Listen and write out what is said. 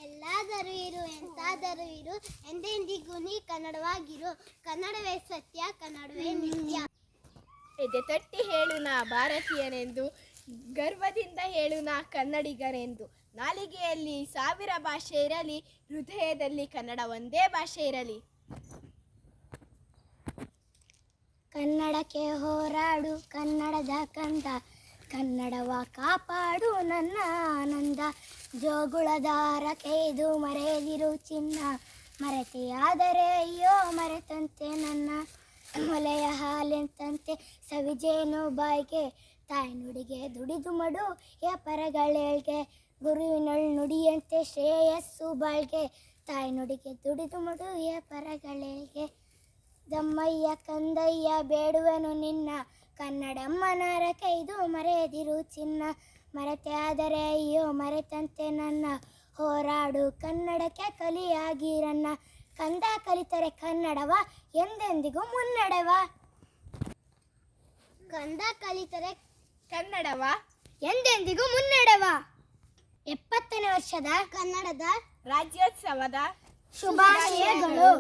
ಎಲ್ಲಾದರೂ ಇರು ಎಂತಾದರೂ ಇರು ಎಂದೆಂದಿಗೂ ನೀ ಕನ್ನಡವಾಗಿರು. ಕನ್ನಡವೇ ಸತ್ಯ, ಕನ್ನಡವೇ ನಿತ್ಯ. ಎದೆ ತಟ್ಟಿ ಹೇಳು ನಾ ಭಾರತೀಯನೆಂದು, ಗರ್ವದಿಂದ ಹೇಳು ನಾ ಕನ್ನಡಿಗನೆಂದು. ನಾಲಿಗೆಯಲ್ಲಿ 1000 ಭಾಷೆ ಇರಲಿ, ಹೃದಯದಲ್ಲಿ ಕನ್ನಡ ಒಂದೇ ಭಾಷೆ ಇರಲಿ. ಕನ್ನಡಕ್ಕೆ ಹೋರಾಡು ಕನ್ನಡದ ಕಂದ, ಕನ್ನಡವ ಕಾಪಾಡು ನನ್ನ ಆನಂದ. ಜೋಗುಳದ ಹರಕೆದು ಮರೆಯದಿರು ಚಿನ್ನ, ಮರೆತೆಯಾದರೆ ಅಯ್ಯೋ ಮರೆತಂತೆ ನನ್ನ. ಮೊಲೆಯ ಹಾಲೆಂತಂತೆ ಸವಿಜೇನು ಬಾಯ್ಗೆ, ತಾಯಿ ನುಡಿಗೆ ದುಡಿದು ಮಡು ಯ ಪರಗಳೇಳ್ಗೆ. ಗುರುವಿನಳ್ ನುಡಿಯಂತೆ ಶ್ರೇಯಸ್ಸು ಬಾಳ್ಗೆ, ತಾಯಿ ನುಡಿಗೆ ದುಡಿದು ಮಡು ಯ ಪರಗಳೇಳ್ಗೆ. ದಮ್ಮಯ್ಯ ಕಂದಯ್ಯ ಬೇಡುವೆನು ನಿನ್ನ, ಕನ್ನಡಮ್ಮನ ಹರಕೆದು ಮರೆಯದಿರು ಚಿನ್ನ, ಮರೆತೆ ಆದರೆ ಅಯ್ಯೋ ಮರೆತಂತೆ ನನ್ನ. ಹೋರಾಡು ಕನ್ನಡಕ್ಕೆ ಕಲಿಯಾಗಿರನ್ನ, ಕಂದ ಕಲಿತರೆ ಕನ್ನಡವ ಎಂದೆಂದಿಗೂ ಮುನ್ನಡೆವ. ಕಂದ ಕಲಿತರೆ ಕನ್ನಡವ ಎಂದೆಂದಿಗೂ ಮುನ್ನಡೆವ. 70ನೇ ವರ್ಷದ ಕನ್ನಡದ ರಾಜ್ಯೋತ್ಸವದ ಶುಭಾಶಯಗಳು.